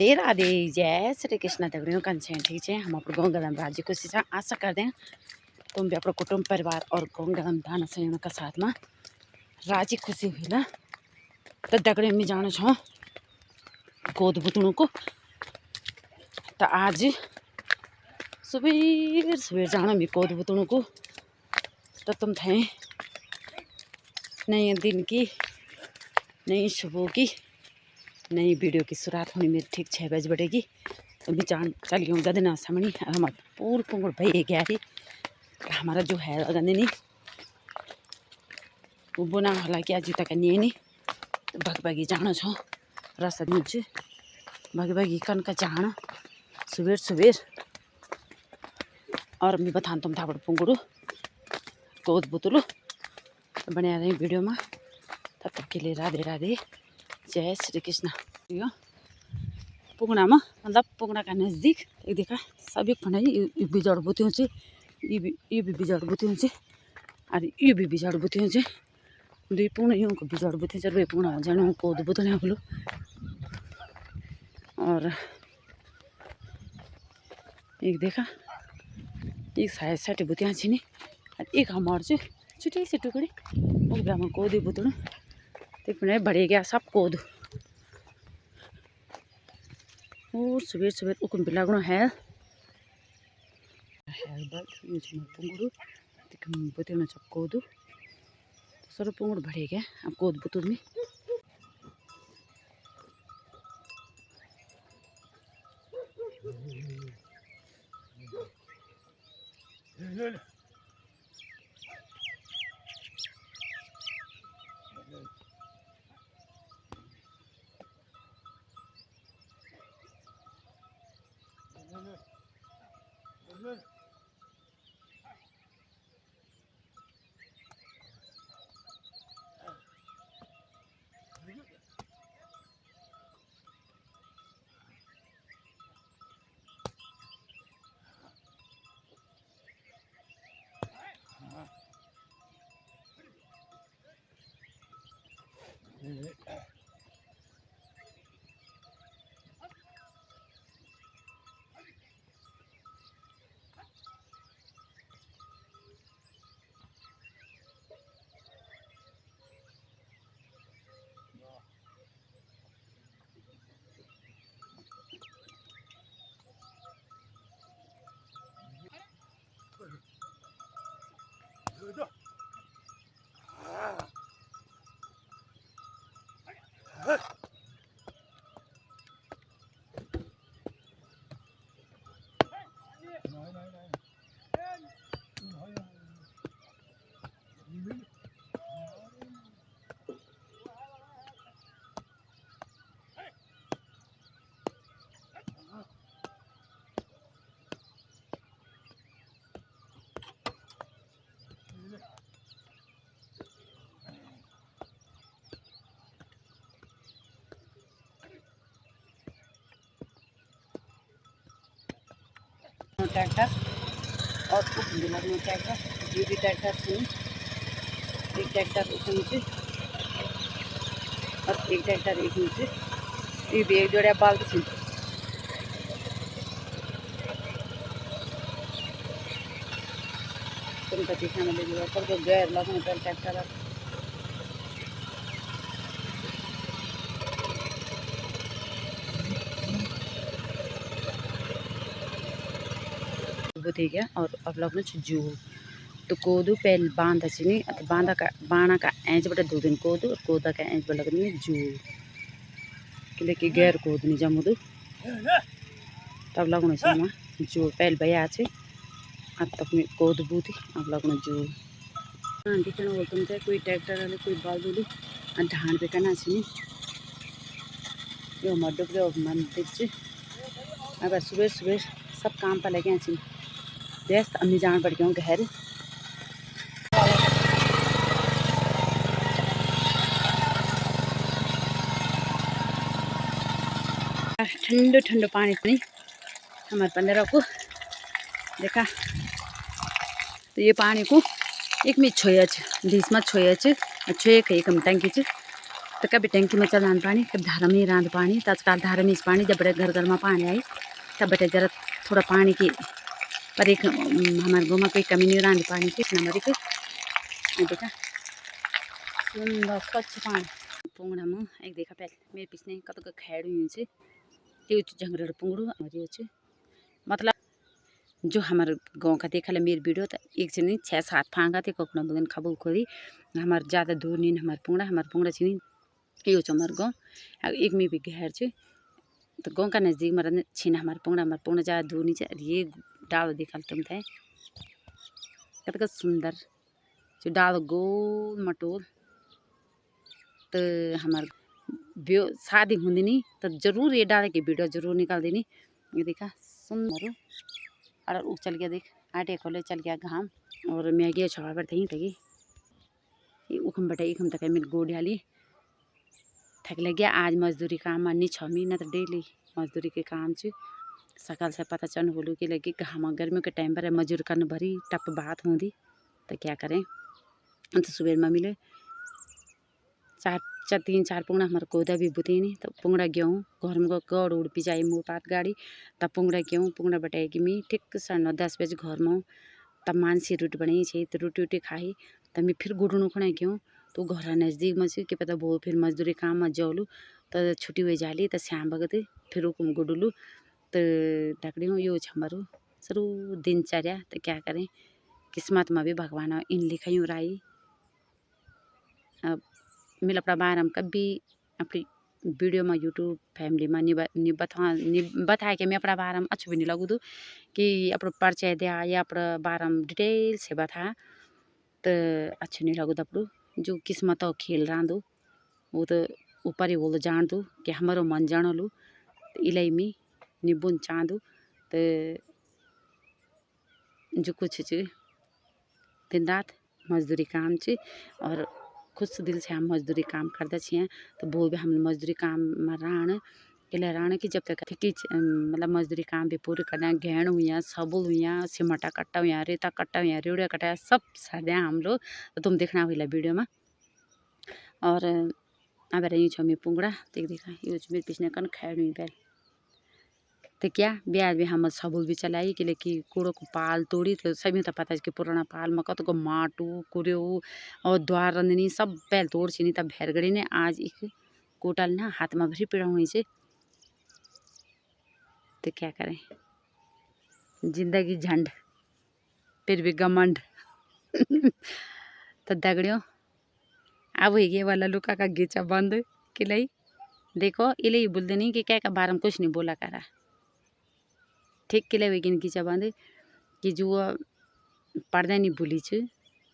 राधे राधे, जय श्री कृष्ण। दगड़ियों कंसे हैं ठीक है। हम अपने गाँव गलम राज्य को आशा करते हैं तुम भी अपना कुटुंब परिवार और गाँव गलम दाना संयम का साथ में राजी खुशी हुई ना। तो दगड़ियों में जाना छो गोद बुतणों को। तो आज सुबह सुबह जाना भी गोद बुतणों को। तो तुम थे नए दिन की नई सुबह की नई वीडियो की शुरुआत होनी मेरी ठीक 6 बजे बढ़ेगी। तो भी चल गई गदना सामने हम पूर पुंगड़ भई गया है। हमारा जो है गंदे नहीं वो बुना होला कि आज तक नहीं तो भगभगी जाना छो रस मुझे भगभगी कन का जाना सुबेर सुबेर। और मैं बतान तुम था पुंगड़ू गोद बुतलू बना रही वीडियो में। तब तक के लिए राधे राधे, जय श्री कृष्ण। पुगना में मतलब पुगना का नज़दीक एक देखा सभी बनाई बिजड़ बुती से ये भी बिजड़ बुती से और ये भी बिजड़ बुती से दुई पुगना यूँ को बिजड़ बुती से पुगना जाने को बुतने बोलो। और एक देखा एक साइड साइड बुतिया छी नहीं और एक हमार से छोटी सी टुकड़ी वो ब्राह्मण को दे बुतना देखने बढ़े गया सब कोद। और सुबह सुबह उकुम भी लगना है पुंगड़ू बुतना सब कोद सर पुंगड़ बढ़े गया अब कोद बुतुर में। ट्रैक्टर और ट्रैक्टर ये भी ट्रैक्टर से एक ट्रैक्टर ऊपर नीचे और एक ट्रैक्टर एक नीचे ये भी एक जोड़े बाल से तुमको दिखाने लगे पर तो गैर लगने पर ट्रैक्टर ठीक है। और अब लोग जू तो कोदू पहले बांधा चीनी बांधा का बाणा का एंच बटे 2 दिन कोदू और कोदा का एंच बटे लगनी जू कि गैर कोद नहीं जमुदू तब लगना चाहिए जू पहले भैया अच्छे अब तक में कोद बूथी अब लगना जू दिखने बोलते थे कोई ट्रैक्टर वाले कोई बालदूली धान पे करना चाहिए यो मड्डे मंदिर से अब सुबह सुबह सब काम पर लगे अच्छी व्यस्त अम्मी जान पड़ गया घर ठंडो ठंडो पानी नहीं हमारे पंद्रह को देखा। तो ये पानी को एक में छोया डिश में छोया छोए एक हम टंकी तो कभी टंकी में चलान पानी, कभी धारा में रांध पानी। तो आजकल धारा में पानी जब बड़े घर में पानी आई तब बटे जरा थोड़ा पानी की पर एक हमारे गाँव में कोई कमी नहीं रांध पानी की नंबर के देखा सुंदर स्वच्छ पानी पुंगड़ा में एक देखा पहले मेरे पीछे कत खेड़ हुई त्यो झंगड़ पुंगड़ू मतलब जो हमारे गाँव का देखा मेरी वीडियो तो एक नहीं 6-7 फांगा थे कोकना बगन खबू खोरी हमारे ज़्यादा दूर नहीं हमारे पुंगड़ा छी यो हमारे गाँव एक में भी घेर छे तो गाँव का नज़दीक में छीन हमारे पुंगड़ा ज़्यादा दूर नहीं है। ये डाल देखा तुम थे कत सुंदर जो डाल गोल मटोल तो हमारे ब्यो शादी होंगी नहीं तो जरूर ये डाले की वीडियो जरूर निकाल देनी। ये देखा सुंदर और ऊँच चल गया देख आटे खोले चल गया घाम और मैं गया छवा पर थी तगी ये उखम बटे इखम तक मेरी गोड़ियाली थक लग गया आज मजदूरी काम अन्नी छमी न तो डेली मजदूरी के काम च सकाल से पता चल बोलू कि लगी हम गर्मियों के टाइम पर मजदूर करने भरी टप बात होंगी तो क्या करें। तो सुबह में मिले 3-4 पुंगड़ा हमारे कोदा भी बुती नहीं तो पुंगड़ा गेहूँ घर में गड़ उड़ पिजाई मुँह पात गाड़ी तब पुंगड़ा गेहूँ पुंगड़ा बटाई कि मैं ठीक 9:30 बजे घर में तब मानसी रोटी बनाई छे तो रोटी खाई तब मैं फिर गुड़नू खड़ा गेहूँ तो घर नज़दीक में से कि पता वो फिर मजदूरी काम में जौलू तो छुट्टी हुई जाली तो श्याम भगत फिर हुकुम गुडलू तो तकड़ी हूँ यो हमारो शुरू दिनचर्या तो क्या करें किस्मत में भी भगवान इन लिखाई राई। अब मिल अपना बारे में कभी अपनी वीडियो में यूट्यूब फैमिली में नहीं बताया कि मैं अपना बारे में अच्छी भी नहीं लगू कि अपना परिचय दिया या अपना बारे में डिटेल से बता तो अच्छी नहीं लगू अपू जो किस्मत खेल रहा दो वो तो ऊपर ही बोलो जान दो कि हमारो मन जान लू तो इलाई में निबुन चाँदू तो जो कुछ दिन रात मजदूरी काम चे और खुश दिल से हम मजदूरी काम करते छे तो वो भी हम मजदूरी काम में राण की जब तक ठीक मतलब मजदूरी काम भी पूरे करना घेण हुई सबुल हुई सिमटा कट्टा हुई रेता कट्टा हुई रेवड़िया कट्टा सब सारे हम लोग तो तुम देखना हुई वीडियो में। और अब रही छो मैं पुंगड़ा देख देखा यूज मेरे पीछे कन खैर हुई पहले तो क्या ब्याज भी हम सबुल भी चलाई कि लेकिन कूड़ो को पाल तोड़ी तो सभी तो पता है कि पुराना पाल में कत को माटू कुड़ो और द्वार रंधनी सब पहल तोड़ छी तब भेरगड़ी ने आज एक कोटल ना हाथ में भरी पीड़ा हुई से तो क्या करें जिंदगी झंड फिर भी घमंड तो दगड़ियों अब ये वाला लुका का गीचा बंद कि लई देखो इले बोलते नहीं कि क्या का बारे में कुछ नहीं बोला करा ठीक के लिए गीचा बंद कि जो पर्दा नहीं भूली छ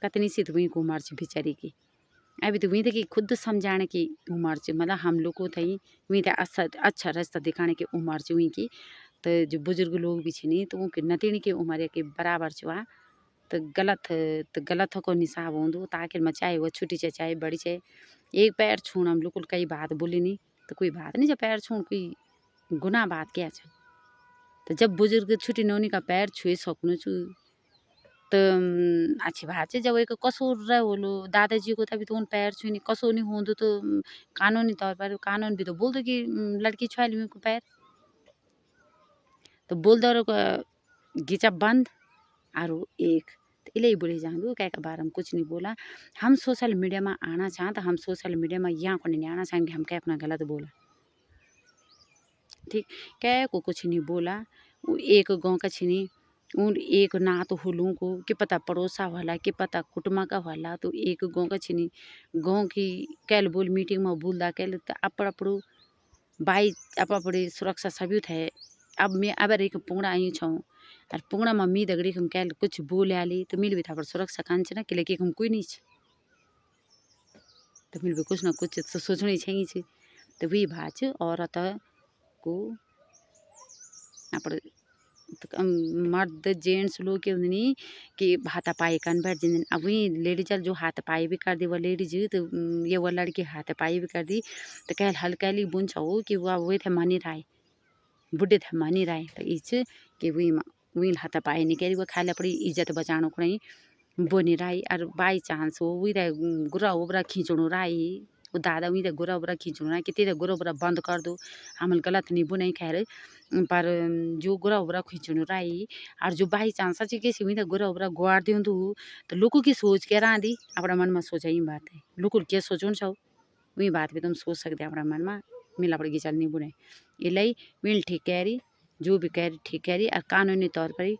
कतनी सी वहीं को उम्र बेचारी की अभी तो वहीं तक खुद समझाने की उम्र च मतलब हम लोग को थी वहीं तक अच्छा रास्ता दिखाने की उम्र च वहीं की तो जो बुजुर्ग लोग भी छे तो उनके नतीनी की उम्र के बराबर छुआ तो गलत को निशाब होंदो तो आखिर में चाहे वो छोटी चाहे बड़ी चाहे एक पैर छूण हम लोग कई बात बोली नहीं तो कोई बात नहीं जब पैर छूण कोई गुनाह बात क्या छ तो जब बुजुर्ग छुट्टी नौनी का पैर छुए सकूँ छु तो अच्छी बात है जब एक कसूर रहे बोलो दादाजी को तभी तो उन पैर छुनी कसो नहीं होंदो तो कानूनी तौर पर कानून भी तो बोल दो कि लड़की छुआ ली को पैर तो बोल दो गीचा बंद और एक तो इले बोले जान दो क्या बारे में कुछ नहीं बोला। हम सोशल मीडिया में आना चाहें तो हम सोशल मीडिया में यहाँ को नहीं आना चाहेंगे हम क्या अपना गलत बोला ठीक क्या को कुछ नहीं बोला वो एक गाँव का छीनी उन एक नात हुलू को कि पता पड़ोसा वाला कि पता कुटुमा का वाला तो एक गाँव का छीनी गाँव की कैल बोल मीटिंग में बोल दा कैल तो अपड़ो बाई अपड़ी सुरक्षा सभी थे। अब मैं अब एक पुंगड़ा आई छूँ और पुंगड़ा मम्मी दगड़ी हम कैल कुछ बोल आली तो मिल भी था पर सुरक्षा कान ना कि लेकिन हम कोई नहीं तो मिल भी कुछ ना कुछ तो सोचनी चाहिए तो वही बात औरत को मर्द जेंट्स लोग के नहीं कि हाथापाई कर बैठ जिन अब वही लेडीज जो हाथापाई भी कर दी वो लेडीज तो ये वो लड़की हाथापाई भी कर दी तो कह हल्कैली बुन छो कि वह वही थे मानी राय बुढ़े थे मानी राय तो इस कि वही हाथापाई नहीं करी वो खाली अपनी इज्जत बचाने को नहीं बोनी राई और बाई चांस हो वही गुरा उबरा खींचणो राई वो दादा वहीं गोरा वोरा खींचू ना कि तेरे गोरा वोरा बंद कर दो हम गलत नींबू नहीं खैर पर जो गोरा वोरा खींचू राई और जो बाई चांस सच्ची कैसे वहीं गोरा वोरा गुआर दियो तो लोगों की सोच क्या रांधी अपना मन में सोचा ही बात है लोग क्या सोचो छो वही बात भी तुम सोच सकते अपना मन में मिला पड़ेगी चल नींबू नहीं ये मिल ठीक कह रही जो भी कह रही ठीक कह रही और कानूनी तौर पर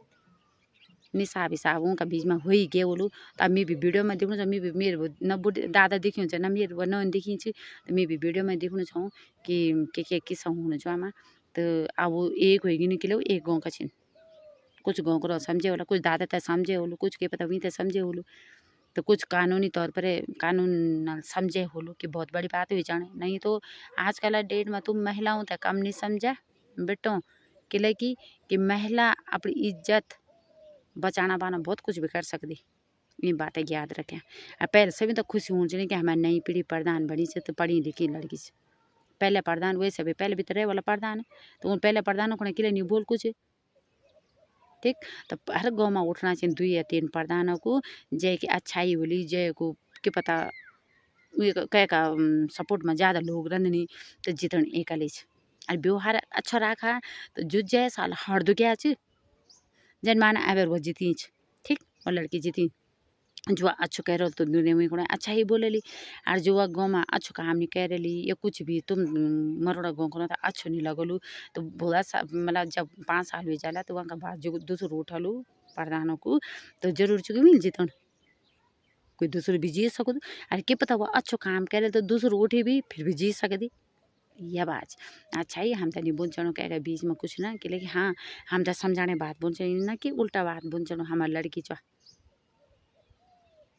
निसाब हिसाब उनका बीच में हो ही गए बोलूँ तो मैं भी वीडियो में देखूँ मैं भी मेरे न बुढ़े दादा देखी हुन्छ न मेरो न देखी तो मैं भी वीडियो में देखूँ छूँ कि के किस्सा हुनु छ आमा तो अब एक होगी कि एक गाँव का छिन कुछ गाँव को समझे होला कुछ दादा तो समझे होलू कुछ के पता वहीं तो समझे होलू तो कुछ कानूनी तौर पर कानून समझे होलू कि बहुत बड़ी बात हुई जाने नहीं तो आजकल डेट में तुम महिलाओं तक कम नहीं समझा बेटो कि महिला अपनी इज्जत बचाना पाना बहुत कुछ भी कर सकती ये बातें याद रखें पहले से भी तो खुशी होनी चाहिए कि हमारी नई पीढ़ी प्रधान बनी से तो पढ़ी लिखी लड़की से पहले प्रधान वैसे भी पहले भी तो रहे वाला प्रधान है तो उन पहले प्रधानों को नहीं बोल कुछ ठीक तो हर गाँव में उठना चाहिए 2 या 3 प्रधानों को जय की अच्छाई बोली जय को के पता कह का सपोर्ट में ज़्यादा लोग रंधनी तो जितन एक और व्यवहार अच्छा रखा तो जो जय साल हर दो क्या जन माना अबर वो जीती ठीक और लड़की जीती जो अच्छो कह रहे हो तो दुनिया में को अच्छा ही बोलेली और जो गाँव में अच्छो काम नहीं कह रही या कुछ भी तुम मरोड़ा गाँव को तो अच्छो नहीं लगलू तो बोला मतलब जब 5 साल भी जाला तो वहाँ का बाद जो दूसरो उठलू प्रधानों को तो जरूर चुकी मिल जीतन कोई दूसरो भी जीत सको अरे के पता वो अच्छो काम करे तो दूसरो उठी भी फिर भी जीत सकती यह बात अच्छा ही हम तो नहीं बुन क्या बीच में कुछ ना कि लेकिन हाँ हम तो समझाने बात बुन ना कि उल्टा बात बुन हमारी लड़की चो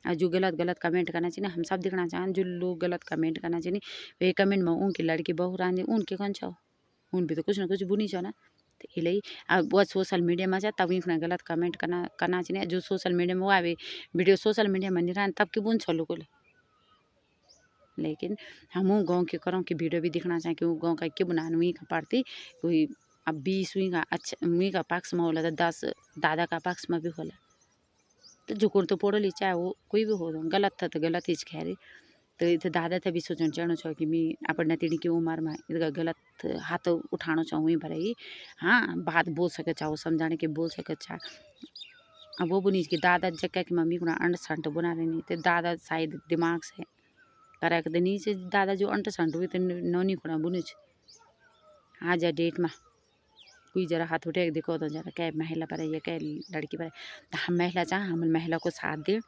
और जो गलत कमेंट करना चाहिए हम सब देखना चाहें जो लोग गलत कमेंट करना चाहिए वे कमेंट में उनकी लड़की बहू रांधी उनके कौन छो उन भी तो कुछ ना कुछ बुनी छो ना तो ये अब वो सोशल मीडिया में तब इतना गलत कमेंट करना चाहिए जो सोशल मीडिया में वो आवे वीडियो सोशल मीडिया में नहीं रहा तब की बुन छो लोग लेकिन हम गाँव के करों की वीडियो भी दिखना चाहें कि वो गाँव का क्यों बनाना वहीं का पड़ती कोई अब 20 वहीं का अच्छा वहीं का पक्ष में होला तो 10 दादा का पक्ष में भी होला तो जो तो पढ़ली चाहे वो कोई भी हो गलत था तो गलत ही खैर तो इधर दादा थे भी सोचना चाहना छो कि मैं अपन नतीड़ी की उम्र में इधर गलत हाथ उठाना चाहूँ वहीं पर हाँ बात बोल सके चाहो समझाने के बोल सके चाह अब वो बुनी कि दादा जगह की मम्मी को अंट संट बुना रही नहीं तो दादा शायद दिमाग से करा के नीचे दादा जो अंट संट हुई तो नौनी को बुनी आज डेट में कोई जरा हाथ उठे देखो तो जरा क्या महिला पर या क्या लड़की पर तो हम महिला चाह हम महिला को साथ दें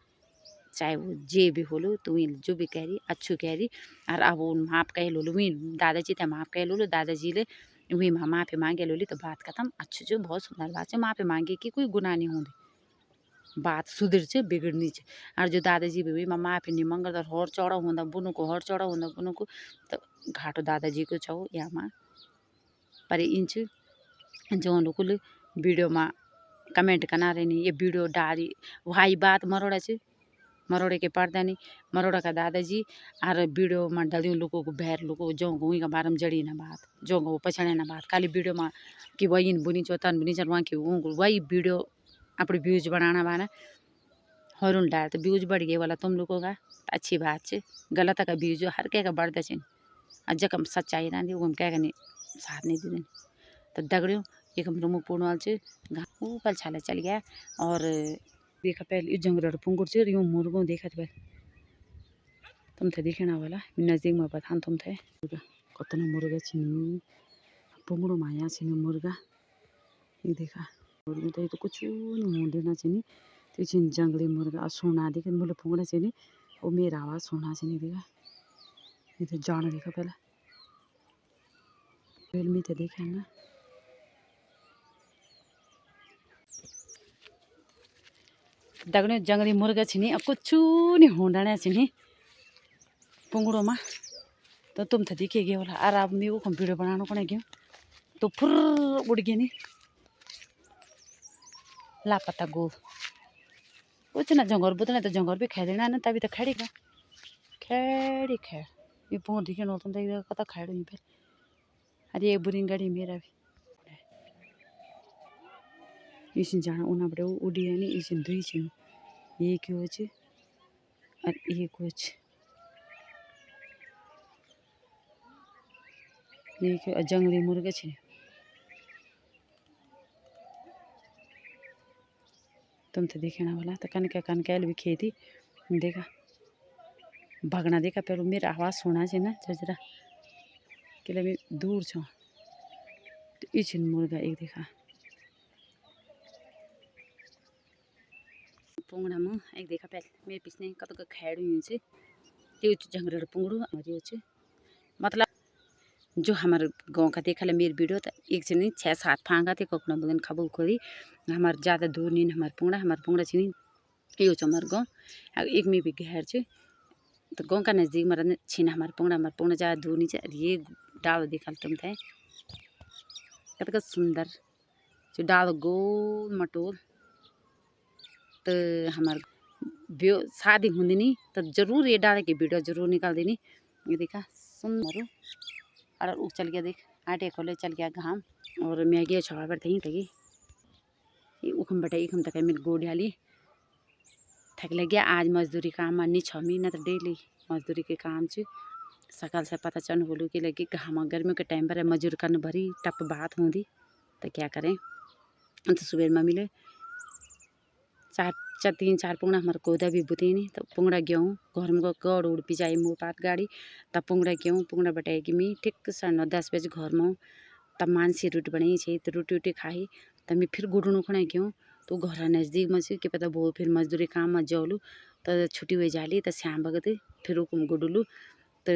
चाहे वो जे भी होलो तो वही जो भी कह रही अच्छू कह रही और अब वो माप कह लो वही दादाजी थे माप कह लो दादाजी ले वही माफ़ी मांगे लोली तो बात खत्म अच्छू जो बहुत सुंदर बात है माफ़ी मांगे कि कोई गुनाह नहीं होती बात सुधर से बिगड़नी से और जो दादाजी भी माफ़ी नहीं मंगल तो हर चौड़ा होंदा बुनु को हर चौड़ा होंदा बुनु को तो घाटो दादाजी को छो या माँ पर इंच जो लोग वीडियो में कमेंट करना रहे नहीं ये वीडियो डाली वही बात मरोड़ा से मरोड़े के पर्दा नहीं मरोड़ा का दादाजी और वीडियो में डाली लोगों को बहर लोगों जो वहीं का बारे में जड़ी ना बात जो वो पछाड़े ना बात खाली वीडियो में कि वही बुनी चो तन बुनी चल वहाँ की वही वीडियो अपने व्यूज बनाना बाना हर डाल तो व्यूज बढ़ गए वाला तुम लोगों का अच्छी बात है गलत का व्यूज हर क्या का बढ़ता चिन जखम सच्चाई ना दी वो हम क्या नहीं साथ नहीं दी तो दगड़ियों एक हम रूम पूर्ण वाल ऊपर छाला चल गया और देखा पहले जंगल पुंगुर से यूँ मुर्गों देखा थे तुम थे दिखे वाला नजदीक में बतान तुम थे कतना मुर्गा छिनी पुंगड़ो माया छिनी मुर्गा ये देखा मुर्गी तो ये तो कुछ नहीं होना छिनी तो छिन जंगली मुर्गा सोना देखे बोले पुंगड़ा छिनी वो मेरा आवाज़ सोना छिनी देखा ये तो जान देखा पहले फिल्मी तो देखा ना दगड़ियों जंगली मुर्गा छिनी अब कुछ नहीं होना छिनी पुंगड़ों में तो तुम तो दिखे गए बोला और अब मैं वो कंप्यूटर बनाने को नहीं गया तो फुर उड़ गए नहीं लापता गो कुछ ना जंगल बुतने तो जंगल भी खा देना ना तभी तो खेड़ेगा खेड़ी खेड़ ये पुंग दिखे न तुम तो कता खेड़ नहीं फिर अरे ये बुरी गाड़ी मेरा भी इसी जाना उना बड़े उड़ी है नहीं इसी दुई छिन ये क्यों और ये कुछ देखियो जंगली मुर्गा छे तुम तो देखना वाला तो कनकैल भी खेती देखा भगना देखा पर मेरी आवाज़ सुना छे ना जरा के लिए दूर छो तो ये मुर्गा एक देखा पुंगड़ा में एक देखा पहले मेरे पीछे कत खेड़ हुई ये जंगल पुंगड़ू और मतलब जो हमारे गांव का देखा मेरी वीडियो तो एक से नहीं 6-7 फांगा थे कोकना बगन खबू खोरी हमारे ज़्यादा दूर नहीं हमारे पुंगड़ा छी ये हमारे गाँव एक में भी घेर छे तो गाँव का नज़दीक में छीना हमारे पुंगड़ा ज़्यादा दूर नहीं है ये डाल देखा तुम थे कत सुंदर जो डाल गोल मटोल तो हमारे शादी होंगी नहीं तो जरूर ये डाले की वीडियो जरूर निकाल देनी ये देखा सुंदर और ऊक चल गया देख आटे खोले चल गया घाम और मैं गया छवा पर थी ये उखम बटा इखम तक मेरी गोडियाली थक लग गया आज मजदूरी काम नहीं छमी ना तो डेली मजदूरी के काम से सकाल से पता चल बोलू कि लगी घाम गर्मियों के टाइम पर मजदूर करने भरी टप बात होंगी तो क्या करें तो सुबह में मिले 3-4 पुंगड़ा हमारे कोदा भी बुते नहीं तो पुंगड़ा गेहूँ घर में गड़ उड़ पिजाई मुँह पात गाड़ी तब पुंगड़ा गेहूँ पुंगड़ा बटाएगी मी ठीक 9:30 बजे घर में तब मानसी रोटी बनाई छे तो रोटी वोटी खाई तब मैं फिर गुड़नू खड़ा क्यों तो घर नज़दीक में कि पता वो फिर मजदूरी काम में जालू तो छुट्टी हुई जाली तो श्याम भगत फिर हुकुम गुडलू तो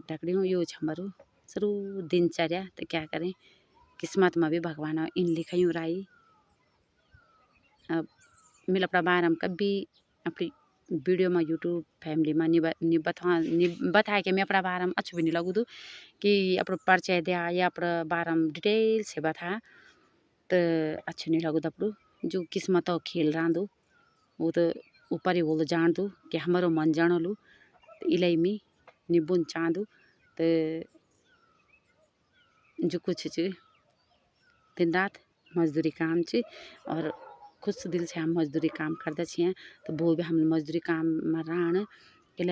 डकड़ी हूँ यो हमारो सरू दिनचर्या तो क्या करें किस्मत में भी भगवान इन लिखाई राई अब मिल अपना बारे में कभी अपनी वीडियो में यूट्यूब फैमिली में नहीं बताया कि मैं अपना बारे में अच्छी भी नहीं लगू दूँ कि अपना परिचय दिया या अपना बारे में डिटेल से बता तो अच्छे नहीं लगू अपू जो किस्मत हो खेल रहा दो वो तो ऊपर ही बोलो जान दो कि हमारो मन जान लू तो इलाई मी निबुन चाँदू तो जो कुछ दिन रात मजदूरी काम चे और खुश दिल से हम मजदूरी काम करते छे तो वो भी हम मजदूरी काम में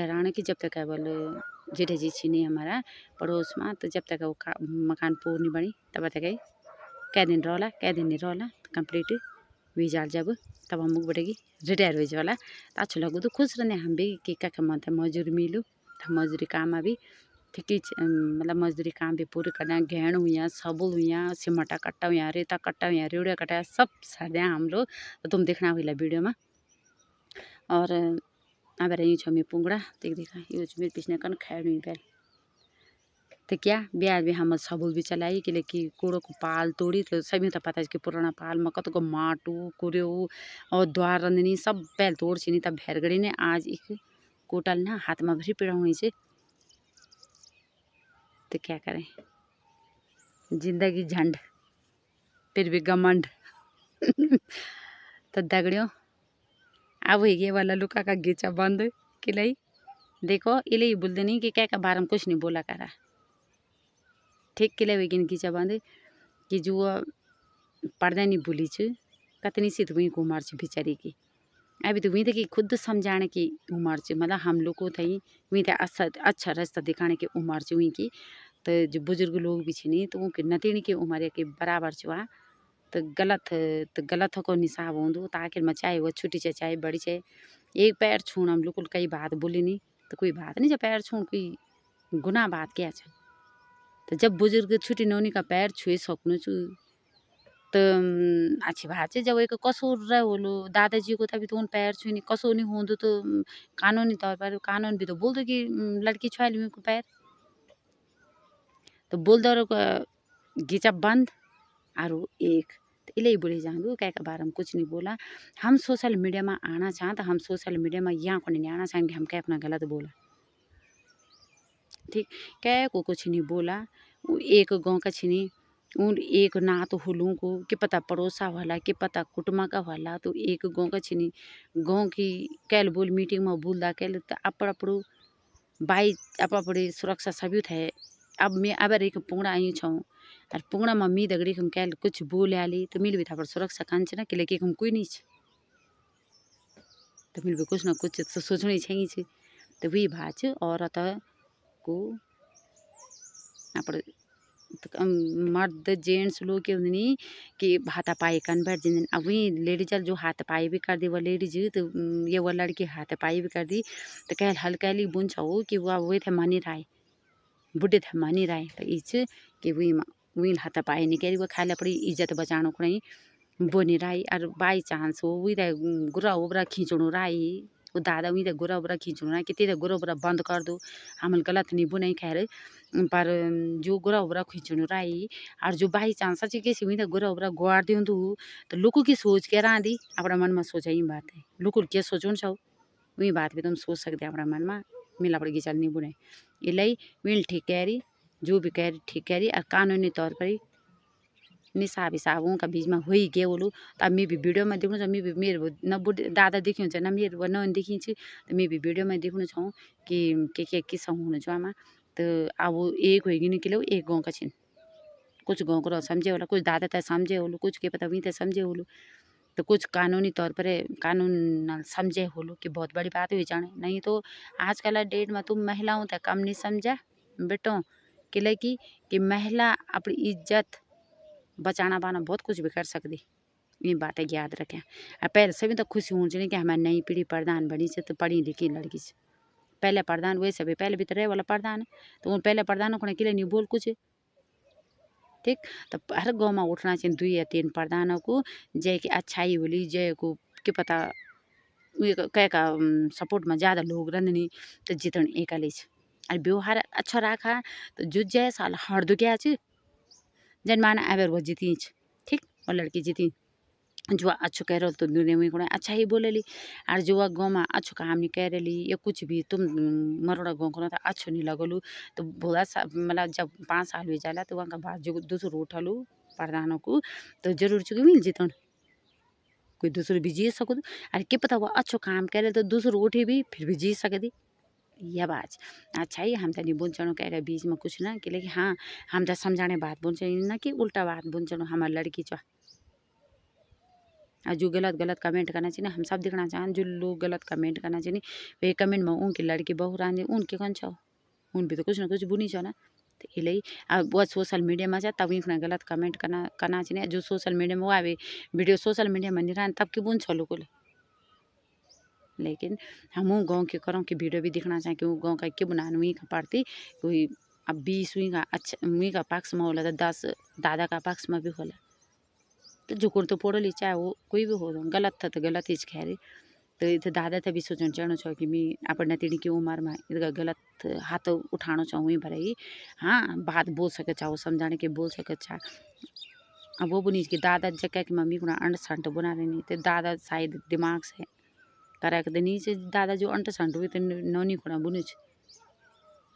राण की जब तक बोले जेठे जी छीनी हमारा पड़ोस में तो जब तक वो मकान पूर्ण नहीं बनी तब तक कै दिन रहला कै दिन नहीं रहला तो कंप्लीट हुई जाल जब तब हम बढ़ेगी रिटायर हो जाला तो अच्छो लगो तो खुश रहने हम भी कि क्या मन था मजदूरी मिलू तो मजदूरी काम में भी ठीक मतलब मजदूरी काम भी पूरे करना घेण हुआ सबुल हुआ सिमटा कट्टा हुआ रेता कट्टा हुआ रेवड़िया कट्टा सब सारे हम लोग तो तुम देखना हुई वीडियो में और अब रही छो मैं पुंगड़ा देख देखा ये मेरे पीछे कन खैर हुई पहले तो क्या ब्याज भी हम सबुल भी चलाई कि लेकिन कूड़ो को पाल तोड़ी तो सभी तो पता है कि पुराना पाल में कत को माटू कुरियो और द्वार रंधनी सब पहल तोड़ छी तब भैरगड़ी ने आज एक कोटल ना हाथ में भरी पीड़ा हुई से तो क्या करें जिंदगी झंड फिर भी घमंड तो दगड़ियों अब ये वाला लुका का गीचा बंद कि लाई देखो इले बोलते नहीं कि क्या बारे में कुछ नहीं बोला करा ठीक के लिए गीचा बंद कि जो पर्दा नहीं भूली कतनी सी तो वही को उम्र बेचारी की अभी तो वही थे कि खुद समझाने की उम्र मतलब हम लोग को थी वही थे अच्छा रास्ता दिखाने की उम्र वही की तो जो बुजुर्ग लोग भी नहीं तो उनके नतीनी की उम्र के बराबर हुआ तो गलत को निशाब हों तो आखिर में चाहे वो छोटी चाहे बड़ी चाहे एक पैर छूण हम लोग कई बात बोली नहीं तो कोई बात नहीं जब पैर छूण कोई गुनाह बात क्या तो जब बुजुर्ग छुट्टी नौनी का पैर छुए सकूँ तो अच्छी बात है जब एक कसूर रहे बोलो दादाजी को तभी तो उन पैर छुई कसो नहीं हो तो कानूनी तौर पर कानून भी तो बोल दो कि लड़की छुआ ली को पैर तो बोल दो गीचा बंद और एक तो इले बोले जाऊँ क्या के बारे में कुछ नहीं बोला हम सोशल मीडिया में आना चाहें तो हम सोशल मीडिया में यहाँ को नहीं आना चाहेंगे हम क्या अपना गलत बोला ठीक क्या को कुछ नहीं बोला एक गाँव का छीनी उन एक ना तो हुलूं को कि पता पड़ोसा वाला कि पता कुटुमा का वाला तो एक गाँव का छीनी गाँव की कैल बोल मीटिंग में बोल दा कैल तो अपड़ो बाई अपड़ी सुरक्षा सभी थे अब मैं अब एक पुंगड़ा आई छूँ और पुंगड़ा में मी दगड़ी हम कैल कुछ बोल आली तो मिल भी था सुरक्षा कांच ना कि लेकिन हम कोई नहीं तो मिल भी कुछ ना कुछ तो सोचनी चाहिए तो वही बात औरत को अपने मर्द जेंट्स लोग के होंदे नी कि हाथापाई कन बैठ जिंदन। अब वही लेडीज जो हाथापाई भी कर दी वो लेडीज तो ये वो लड़की हाथापाई भी कर दी तो कह हल्का बुन छो कि वो थे मनी राय बुढ़े थे मनी राय तो इच कि वही हाथापाई नहीं करी वो खाली अपनी इज्जत बचाने को नहीं बोनी राई और बाई चांस हो वही गुरा उबरा खींचणु राई वो दादा वही गुरा उबरा खींचणु राई कि गुरा उबरा बंद कर दो हम गलत नहीं बुने खैर पर जो गुरा उबरा खींचणु राई और जो बाई चांस सच्ची किसी वही गुरा उबरा गुआर दियो तो लोगों की सोच के रांदी अपना मन में सोचा ही बात है लोगों क्या सोचो छो वही बात भी तुम सोच सकते अपना मन में मिला पड़ेगी चल नहीं बुने इलाई मिल ठीक कह रही जो भी कह रही ठीक कह रही और कानूनी तौर पर निसाब हिसाब उनका बीच में हो ही गए बोलूँ तो अब मैं भी वीडियो में देखूँ मैं भी मेरे न बुढ़े दादा देखी हुन्छ न मेरो न देखी तो मैं भी वीडियो में देखूँ छूँ कि के किस्सा हुनु छ आमा तो अब एक होगी कि लो एक गाँव का छिन कुछ गाँव को समझे होला कुछ दादा तक समझे होलु कुछ के पता वहीं तक समझे होलु तो कुछ कानूनी तौर पर कानून समझे होलु कि बहुत बड़ी बात हुई जाने नहीं तो आजकल डेट में तुम महिलाओं तक कम नहीं समझा बेटो कि लगी कि महिला अपनी इज्जत बचाना पाना बहुत कुछ भी कर सकती ये बातें याद रखें और पहले से भी तो खुशी होनी चाहिए कि हमारी नई पीढ़ी प्रधान बनी से तो पढ़ी लिखी लड़की से पहले प्रधान वैसे भी पहले भी तो रहे वाला प्रधान है तो उन पहले प्रधानों को के लिए नहीं बोल कुछ ठीक तो हर गाँव में उठना चाहिए 2 या 3 प्रधानों को जय की अच्छाई बोली जय को क्या पता कह का सपोर्ट में ज़्यादा लोग रही तो जितन एक और व्यवहार अच्छा रखा तो जो जय साल हर दो क्या जन माना अबर वो जीती ठीक और लड़की जीती जो अच्छो कह रहे तो दुनिया में को अच्छा ही बोलेली और जो गाँव में अच्छो काम नहीं कह रही या कुछ भी तुम मरोड़ा गाँव को तो अच्छो नहीं लगलू तो बोला मतलब जब 5 साल हुई जाला तो वहाँ का बाद जो दूसरो उठलू प्रधानों को तो जरूर चुके मिल जीत कोई दूसरो भी जीत सको अरे क्या पता वो अच्छो काम करे तो दूसरो उठी भी फिर भी जीत सकती यह बात अच्छा ही हम तो नहीं बुनचणो कह बीच में कुछ ना कि लेकिन हाँ हम तो समझाने बात बुनच ना कि उल्टा बात बुनचणो हमारी लड़की चो जो गलत कमेंट करना चाहिए हम सब देखना चाहें जो लोग गलत कमेंट करना चाहिए वे कमेंट में उनकी लड़की बहू रांधी उनके कौन छो उन भी तो कुछ ना कुछ बुनी छो ना तो इसलिए अब वो सोशल मीडिया में जा तब इतना गलत कमेंट करना चाहिए जो सोशल मीडिया में वो आवे वीडियो सोशल मीडिया में नहीं रहा तब की बुन छो लोग लेकिन हम गाँव के करों की वीडियो भी दिखना चाहें कि वो गाँव का क्या बनाना वहीं का पड़ती कोई अब 20 वहीं का अच्छा वहीं का पक्ष में होला तो 10 दादा का पक्ष में भी होला तो जो तो पढ़ली चाहे वो कोई भी हो गलत था तो गलत ही कह रही तो इधर दादा थे भी सोचना चाहना छो कि मैं अपन नतीड़ी की उम्र में इधर गलत हाथ उठाना चाहूँ वहीं भरे हाँ बात बोल सके चाहो समझाने के बोल सके चाह अब वो बुनी कि दादा जगह की मम्मी को अंट संट बुना रही नहीं तो दादा शायद दिमाग से करा के नहीं से दादा जो अंट संट हुई तो नौनी को बुनी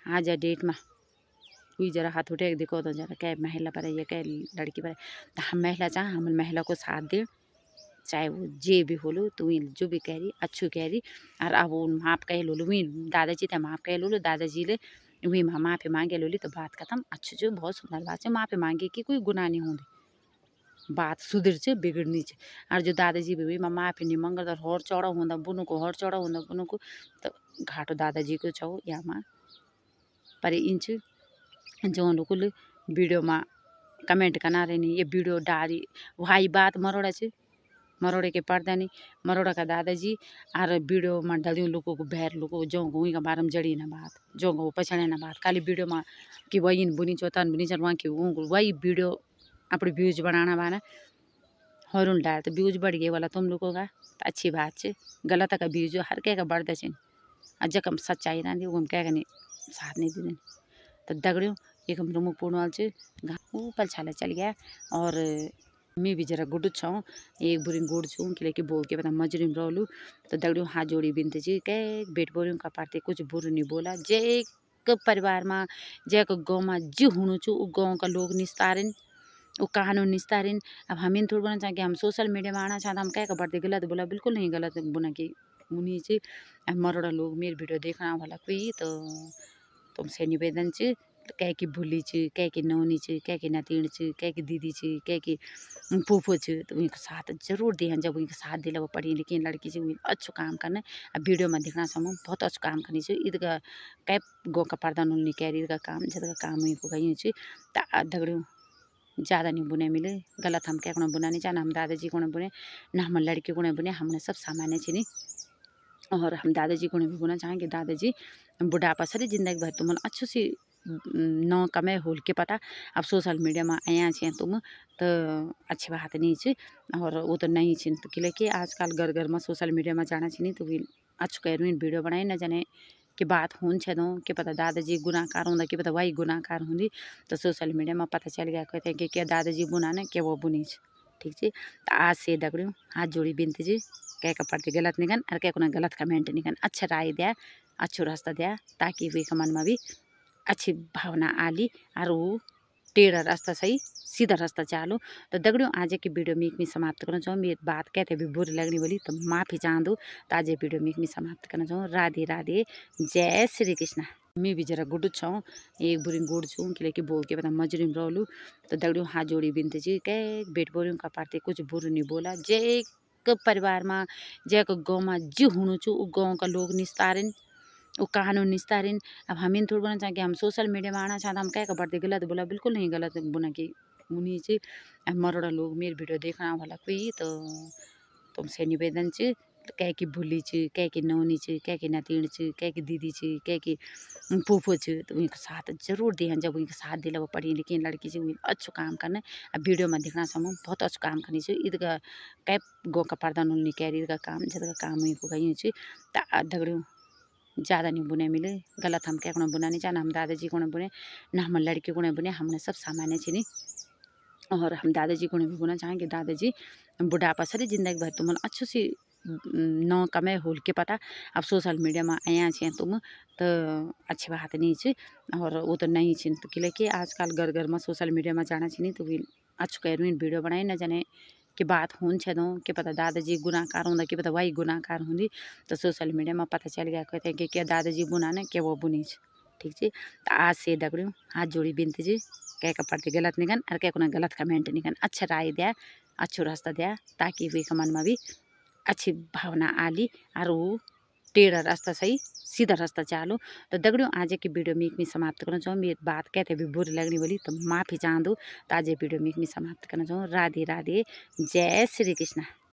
आज डेट में कोई जरा हाथ उठे देखो तो जरा क्या महिला पर या क्या लड़की पर तो हम महिला चाह हम महिला को साथ दे चाहे वो जे भी होलो तो वही जो भी कह रही अच्छू कह रही और अब वो माप कह लो वही दादाजी थे माप कह लो दादाजी ले वही माफ़ी मांगे लोली तो बात खत्म अच्छू जो बहुत सुंदर बात है माफ़ी मांगे कि कोई गुनाह नहीं होंगे बात सुधर से बिगड़नी चे और जो दादाजी भी माफ़ी नहीं मांग हर चौड़ा होंदा बुनु को हर चौड़ा होंदा बुनु को तो घाटो दादाजी को छो या माँ पर इंच जो लोग वीडियो में कमेंट करना रही ये वीडियो डाली वही बात मरोड़ा से मरोड़े के पर्दा नहीं मरोड़ा का दादाजी और वीडियो में डाली लोगों को बहर लोगों जो वहीं का बारे में जड़ी ना बात जो वो पछाड़े ना बात खाली वीडियो में कि वही बुनी चौथान बुनी चल वहाँ की वही वीडियो अपने व्यूज बढ़ाना बाना हर डाल तो व्यूज बढ़ गए वाला तुम लोगों का तो अच्छी बात है गलत का व्यूज हर क्या का बढ़ता है अज कम सच्चाई ना दी वो क्या नहीं साथ नहीं दी तो दगड़ियों एक हम रूम पूर्ण वाल ऊपर छाला चल गया और मैं भी जरा गुड छूँ एक बुरी गुड़ छूँ कि लेके बोल के पता मजूरी में रहलू तो दगड़ियों हाथ जोड़ी बिनती जी कै बेट बोरियों का पार्टी कुछ बुरा नहीं बोला जे परिवार में जे गाँव में जो हूँ चु गाँव का लोग निस्तारन वो कानून निस्तारन अब हमें थोड़ा बोलना चाहिए कि हम सोशल मीडिया में आना चाहता हम क्या बढ़ते गलत बोला बिल्कुल नहीं गलत बुना कि उन्हीं से मरोड़ा लोग मेरी वीडियो देखना वाला कोई तो तुमसे निवेदन से कह की भुली च, कह की नौनी च, कह की नतीण च, कह की दीदी च, कह की फूफो च, तो उनका साथ जरूर दिहन। जब उनका साथ दिला वो पढ़ी लिखी लड़की च, उन अच्छु काम करना। अब वीडियो में दिखना समूह बहुत अच्छु काम करनी च। इदका कै गो का पर्दा नुल निकैरी इदका काम जदका काम हुई को गई च। दगड़ियों ज़्यादा नहीं बुने मिले, गलत हम क्या बुना नहीं चाहना, हम दादाजी को बुने ना हम लड़की को बुने, हमने सब सामान्य छी नहीं। और हम दादाजी को भी बोलना चाहेंगे, दादाजी बुढ़ापा सारी जिंदगी भर तुम अच्छु सी न कमे होल के पता। अब सोशल मीडिया में आया छे तुम तो अच्छी बात नहीं च। और वो तो नहीं छिन तो कि आजकल घर घर में सोशल मीडिया में जाना नहीं तो अच्छु कह वीडियो बनाई न जाने कि बात होन छे दो कि पता दादाजी गुनाहकार होंगे कि पता वही गुनाहकार होंगी। तो सोशल मीडिया में पता चल गया कहते हैं कि क्या दादाजी बुना न क्या वो बुनी ठीक है। तो आज से दगड़ियों हाथ जोड़ी बिनती जी क्या का प्रति गलत निकन और क्या को गलत कमेंट निकन, अच्छा राय दिया, अच्छो रास्ता दिया ताकि वे का मन में भी अच्छी भावना आली और वो टेढ़ा रास्ता सही सीधा रास्ता चालू। तो दगड़ियों आज की वीडियो में मैं समाप्त करना चाहूँ। मेरी बात कहते भी बुरी लगनी बोली तो माफ़ी चाहूँ। तो आज वीडियो में मैं समाप्त करना चाहूँ। राधे राधे, जय श्री कृष्ण। मैं भी जरा गुड छूँ, एक बुरी गुड़ छूँ कि लेकिन बोल के पता मजरी में रोलू। तो दगड़ियों हाथ जोड़ी बिनती जी कै बेट बोरियों का पार्टी कुछ बुरा नहीं बोला। जय परिवार में जय गाँव में जी हूँ चु गाँव का लोग निस्तारिन वो कानून निस्तारिन। अब हम इन थोड़ा बोलना चाहें कि हम सोशल मीडिया में आना चाहता हम क्या का बढ़ते गलत बोला, बिल्कुल नहीं गलत बुना कि उन्हीं से मरोड़ा लोग मेरी वीडियो देखना वाला कोई तो तुमसे निवेदन च कह की भुली च, कह की नौनी च, कह की नतीण च, कह की दीदी च, कह की फूफो च, तो उनका साथ जरूर दिहन। जब उनका साथ दिला वो पढ़ी लिखी लड़की च, उन अच्छु काम करना। अब वीडियो में दिखना समूह बहुत अच्छु काम करनी च। इदका कै गो का पर्दा नुल निकैरी इदका काम जदका काम हुई को गई च। दगड़ियों ज़्यादा नहीं बुने मिले, गलत हम क्या बुना नहीं चाहना, हम दादाजी को बुने ना हम लड़की को बुने, हमने सब सामान्य छी नहीं। और हम दादाजी को भी बोलना चाहेंगे, दादाजी बुढ़ापा सारी जिंदगी भर तुम अच्छु सी न कमे होल के पता। अब सोशल मीडिया में आया छे तुम तो अच्छी बात नहीं च। और वो तो नहीं छिन तो कि आजकल घर घर में सोशल मीडिया में जाना नहीं तो अच्छु कह वीडियो बनाई न जाने कि बात होन छे दो कि पता दादाजी गुनाहकार होंगे कि पता वही गुनाहकार होंगी। तो सोशल मीडिया में पता चल गया कहते हैं कि क्या दादाजी बुना न क्या वो बुनी ठीक है। तो आज से दगड़ियों हाथ जोड़ी बिनती जी क्या का प्रति गलत निकन और क्या को गलत कमेंट निकन, अच्छा राय दिया, अच्छो रास्ता दिया ताकि वे का मन में भी अच्छी भावना आली और वो टेढ़ा रास्ता सही सीधा रास्ता चालू। तो दगड़ियों आज की वीडियो में मैं समाप्त करना चाहूँ। मेरी बात कहते भी बुरी लगनी बोली तो माफ़ी चाहूँ। तो आज वीडियो में मैं समाप्त करना चाहूँ। राधे राधे, जय श्री कृष्ण।